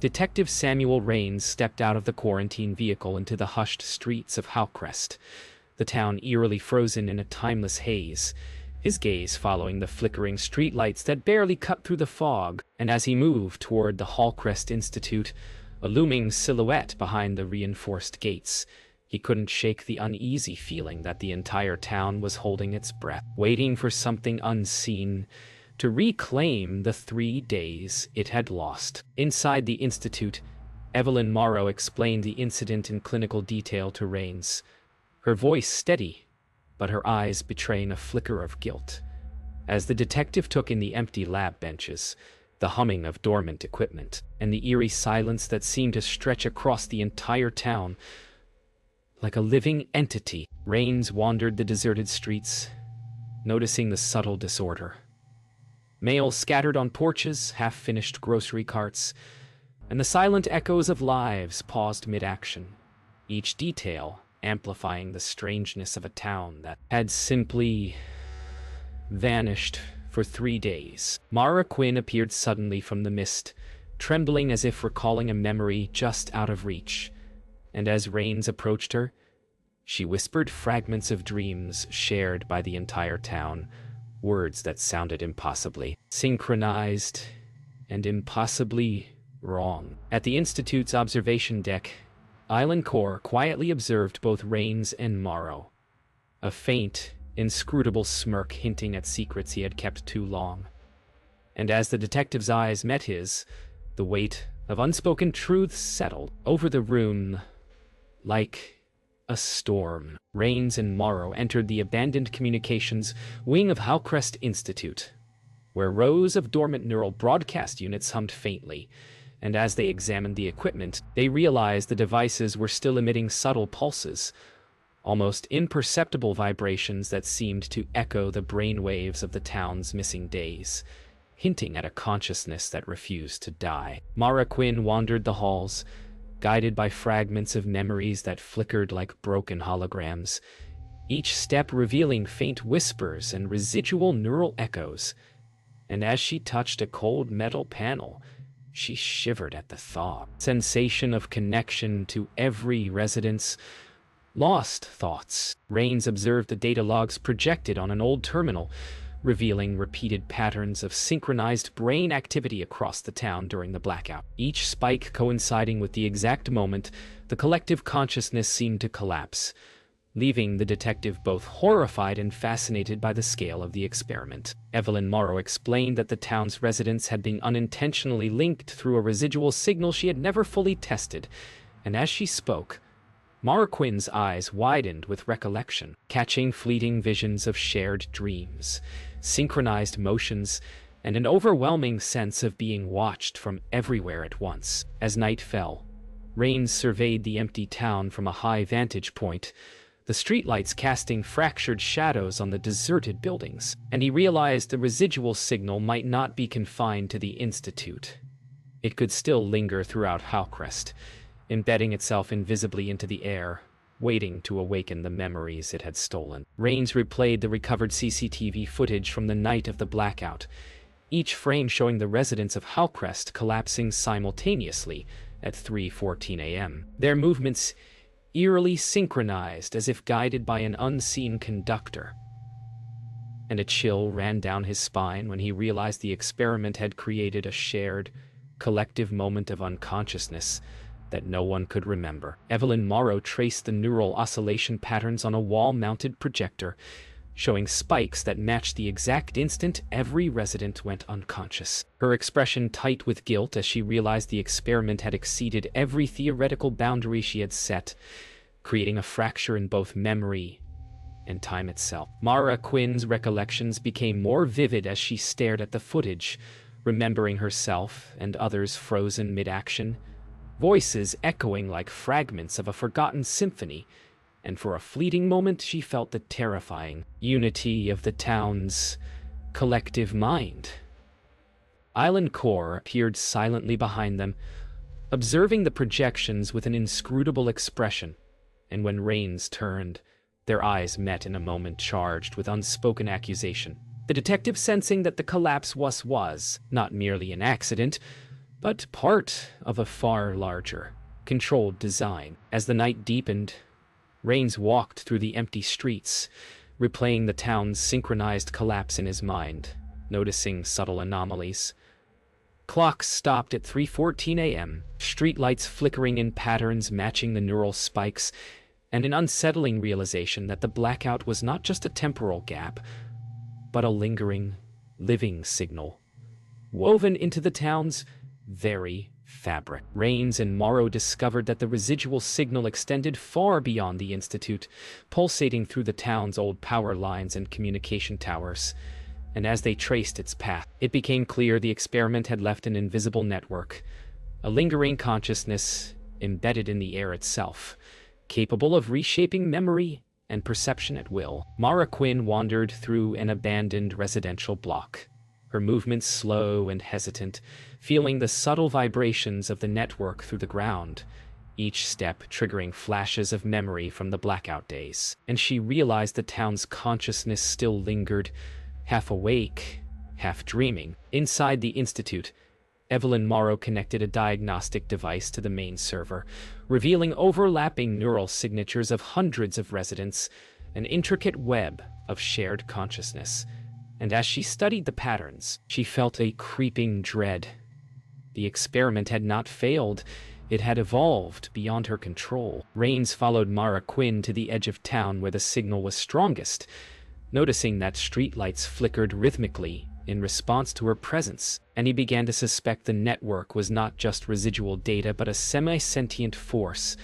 Detective Samuel Raines stepped out of the quarantine vehicle into the hushed streets of Howcrest, the town eerily frozen in a timeless haze, his gaze following the flickering streetlights that barely cut through the fog. And as he moved toward the Hallcrest Institute, a looming silhouette behind the reinforced gates, he couldn't shake the uneasy feeling that the entire town was holding its breath, waiting for something unseen to reclaim the 3 days it had lost. Inside the institute, Evelyn Morrow explained the incident in clinical detail to Raines, her voice steady, but her eyes betraying a flicker of guilt. As the detective took in the empty lab benches, the humming of dormant equipment, and the eerie silence that seemed to stretch across the entire town like a living entity, Raines wandered the deserted streets, noticing the subtle disorder. Mail scattered on porches, half-finished grocery carts, and the silent echoes of lives paused mid-action, each detail amplifying the strangeness of a town that had simply vanished for 3 days. Mara Quinn appeared suddenly from the mist, trembling as if recalling a memory just out of reach, and as Raines approached her, she whispered fragments of dreams shared by the entire town, words that sounded impossibly synchronized and impossibly wrong. At the Institute's observation deck, Island Core quietly observed both Raines and Morrow, a faint, inscrutable smirk hinting at secrets he had kept too long. And as the detective's eyes met his, the weight of unspoken truths settled over the room like a storm. Raines and Morrow entered the abandoned communications wing of Howcrest Institute, where rows of dormant neural broadcast units hummed faintly, and as they examined the equipment, they realized the devices were still emitting subtle pulses, almost imperceptible vibrations that seemed to echo the brainwaves of the town's missing days, hinting at a consciousness that refused to die. Mara Quinn wandered the halls, guided by fragments of memories that flickered like broken holograms, each step revealing faint whispers and residual neural echoes. And as she touched a cold metal panel, she shivered at the thought. Sensation of connection to every resident's lost thoughts. Raines observed the data logs projected on an old terminal, revealing repeated patterns of synchronized brain activity across the town during the blackout. Each spike coinciding with the exact moment the collective consciousness seemed to collapse, leaving the detective both horrified and fascinated by the scale of the experiment. Evelyn Morrow explained that the town's residents had been unintentionally linked through a residual signal she had never fully tested, and as she spoke, Mara Quinn's eyes widened with recollection, catching fleeting visions of shared dreams, synchronized motions, and an overwhelming sense of being watched from everywhere at once. As night fell, Raines surveyed the empty town from a high vantage point, the streetlights casting fractured shadows on the deserted buildings, and he realized the residual signal might not be confined to the Institute. It could still linger throughout Howcrest, embedding itself invisibly into the air, waiting to awaken the memories it had stolen. Raines replayed the recovered CCTV footage from the night of the blackout, each frame showing the residents of Howcrest collapsing simultaneously at 3:14 a.m. Their movements eerily synchronized as if guided by an unseen conductor. And a chill ran down his spine when he realized the experiment had created a shared, collective moment of unconsciousness that no one could remember. Evelyn Morrow traced the neural oscillation patterns on a wall-mounted projector, showing spikes that matched the exact instant every resident went unconscious. Her expression tight with guilt as she realized the experiment had exceeded every theoretical boundary she had set, creating a fracture in both memory and time itself. Mara Quinn's recollections became more vivid as she stared at the footage, remembering herself and others frozen mid-action, voices echoing like fragments of a forgotten symphony, and for a fleeting moment she felt the terrifying unity of the town's collective mind. Island Core appeared silently behind them, observing the projections with an inscrutable expression, and when Raines turned, their eyes met in a moment charged with unspoken accusation. The detective, sensing that the collapse was not merely an accident, but part of a far larger, controlled design. As the night deepened, Rains walked through the empty streets, replaying the town's synchronized collapse in his mind, noticing subtle anomalies. Clocks stopped at 3:14 a.m., streetlights flickering in patterns matching the neural spikes, and an unsettling realization that the blackout was not just a temporal gap, but a lingering, living signal, woven into the town's very fabric. Rains and Morrow discovered that the residual signal extended far beyond the Institute, pulsating through the town's old power lines and communication towers. And as they traced its path, it became clear the experiment had left an invisible network, a lingering consciousness embedded in the air itself, capable of reshaping memory and perception at will. Mara Quinn wandered through an abandoned residential block, her movements slow and hesitant, feeling the subtle vibrations of the network through the ground, each step triggering flashes of memory from the blackout days. And she realized the town's consciousness still lingered, half awake, half dreaming. Inside the Institute, Evelyn Morrow connected a diagnostic device to the main server, revealing overlapping neural signatures of hundreds of residents, an intricate web of shared consciousness. And as she studied the patterns, she felt a creeping dread. The experiment had not failed. It had evolved beyond her control. Rains followed Mara Quinn to the edge of town where the signal was strongest, noticing that streetlights flickered rhythmically in response to her presence, and he began to suspect the network was not just residual data but a semi-sentient force,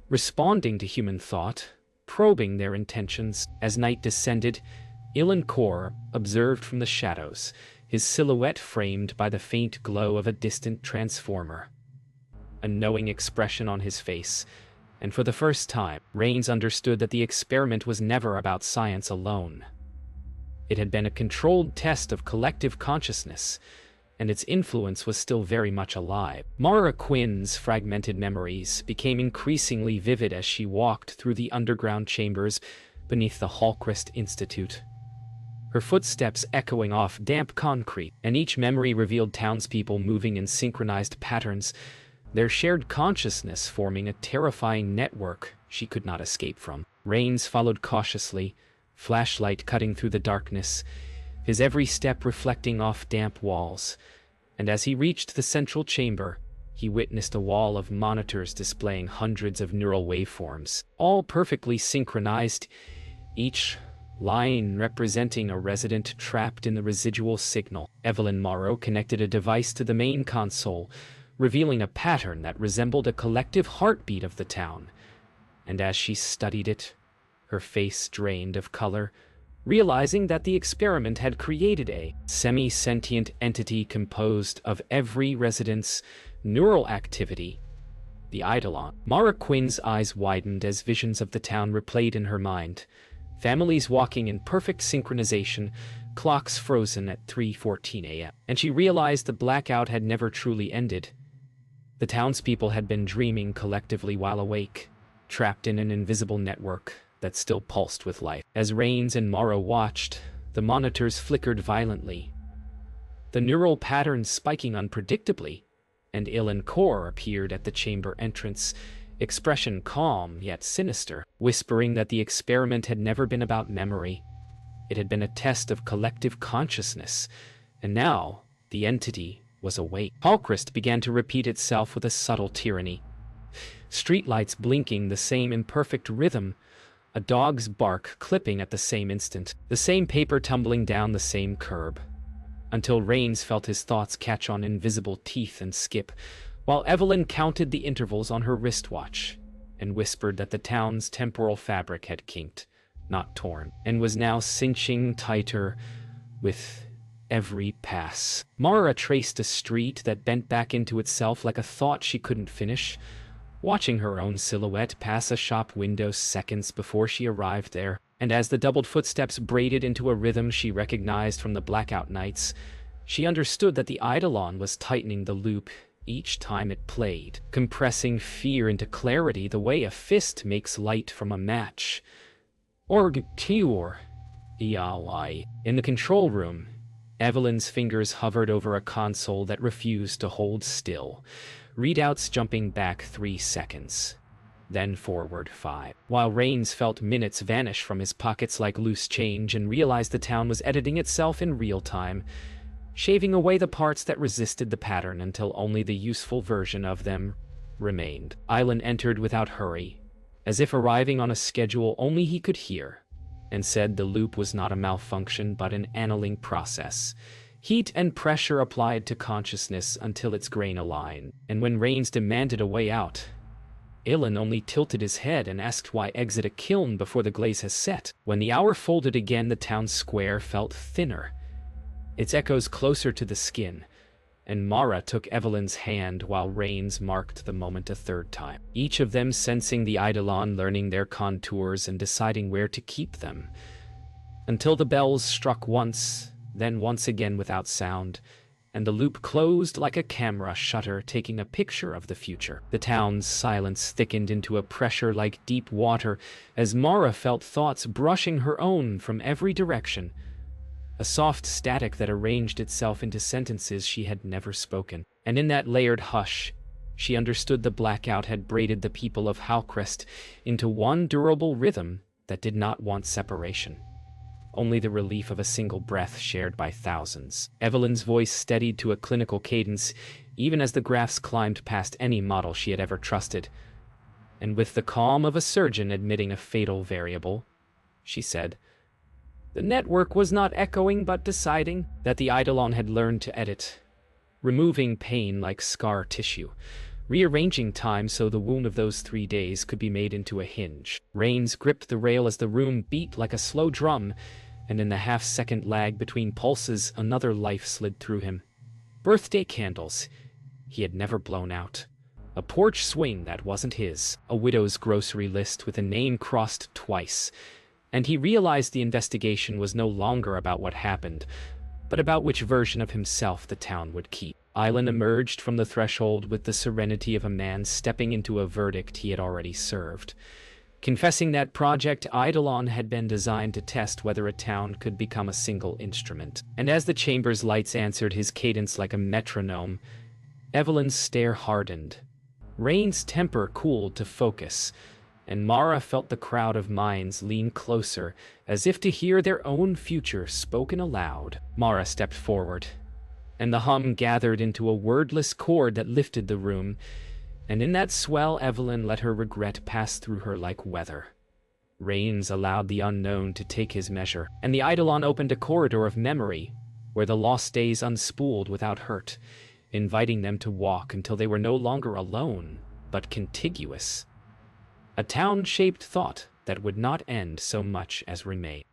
responding to human thought, probing their intentions. As night descended, Ilan Kor observed from the shadows, his silhouette framed by the faint glow of a distant transformer. A knowing expression on his face, and for the first time, Rains understood that the experiment was never about science alone. It had been a controlled test of collective consciousness, and its influence was still very much alive. Mara Quinn's fragmented memories became increasingly vivid as she walked through the underground chambers beneath the Hallcrest Institute, her footsteps echoing off damp concrete, and each memory revealed townspeople moving in synchronized patterns, their shared consciousness forming a terrifying network she could not escape from. Rains followed cautiously, flashlight cutting through the darkness, his every step reflecting off damp walls, and as he reached the central chamber, he witnessed a wall of monitors displaying hundreds of neural waveforms, all perfectly synchronized, each line representing a resident trapped in the residual signal. Evelyn Morrow connected a device to the main console, revealing a pattern that resembled a collective heartbeat of the town, and as she studied it, her face drained of color, realizing that the experiment had created a semi-sentient entity composed of every resident's neural activity, the Eidolon. Mara Quinn's eyes widened as visions of the town replayed in her mind, families walking in perfect synchronization, clocks frozen at 3:14 a.m. And she realized the blackout had never truly ended. The townspeople had been dreaming collectively while awake, trapped in an invisible network that still pulsed with life. As Rains and Morrow watched, the monitors flickered violently, the neural patterns spiking unpredictably, and Ilan Kor appeared at the chamber entrance, expression calm yet sinister, whispering that the experiment had never been about memory. It had been a test of collective consciousness, and now the entity was awake. Hallcrest began to repeat itself with a subtle tyranny. Streetlights blinking the same imperfect rhythm, a dog's bark clipping at the same instant, the same paper tumbling down the same curb, until Rains felt his thoughts catch on invisible teeth and skip, while Evelyn counted the intervals on her wristwatch and whispered that the town's temporal fabric had kinked, not torn, and was now cinching tighter with every pass. Mara traced a street that bent back into itself like a thought she couldn't finish, watching her own silhouette pass a shop window seconds before she arrived there. And as the doubled footsteps braided into a rhythm she recognized from the blackout nights, she understood that the Eidolon was tightening the loop each time it played, compressing fear into clarity the way a fist makes light from a match. In the control room, Evelyn's fingers hovered over a console that refused to hold still, readouts jumping back 3 seconds, then forward 5. While Rains felt minutes vanish from his pockets like loose change and realized the town was editing itself in real time, shaving away the parts that resisted the pattern until only the useful version of them remained. Island entered without hurry, as if arriving on a schedule only he could hear, and said the loop was not a malfunction but an annealing process. Heat and pressure applied to consciousness until its grain aligned, and when Rains demanded a way out, Ilan only tilted his head and asked why exit a kiln before the glaze has set. When the hour folded again, the town square felt thinner, its echoes closer to the skin, and Mara took Evelyn's hand while Rains marked the moment a third time, each of them sensing the eidolon, learning their contours and deciding where to keep them, until the bells struck once, then once again without sound, and the loop closed like a camera shutter taking a picture of the future. The town's silence thickened into a pressure like deep water as Mara felt thoughts brushing her own from every direction, a soft static that arranged itself into sentences she had never spoken. And in that layered hush, she understood the blackout had braided the people of Halcrest into one durable rhythm that did not want separation, only the relief of a single breath shared by thousands. Evelyn's voice steadied to a clinical cadence, even as the graphs climbed past any model she had ever trusted. And with the calm of a surgeon admitting a fatal variable, she said, "The network was not echoing but deciding that the eidolon had learned to edit, removing pain like scar tissue, rearranging time so the wound of those 3 days could be made into a hinge." Rains gripped the rail as the room beat like a slow drum, and in the half-second lag between pulses, another life slid through him. Birthday candles he had never blown out. A porch swing that wasn't his. A widow's grocery list with a name crossed twice. And he realized the investigation was no longer about what happened, but about which version of himself the town would keep. Island emerged from the threshold with the serenity of a man stepping into a verdict he had already served, confessing that Project Eidolon had been designed to test whether a town could become a single instrument. And as the chamber's lights answered his cadence like a metronome, Evelyn's stare hardened. Rain's temper cooled to focus, and Mara felt the crowd of minds lean closer, as if to hear their own future spoken aloud. Mara stepped forward, and the hum gathered into a wordless chord that lifted the room, and in that swell Evelyn let her regret pass through her like weather. Rains allowed the unknown to take his measure, and the eidolon opened a corridor of memory, where the lost days unspooled without hurt, inviting them to walk until they were no longer alone, but contiguous. A town-shaped thought that would not end so much as remain.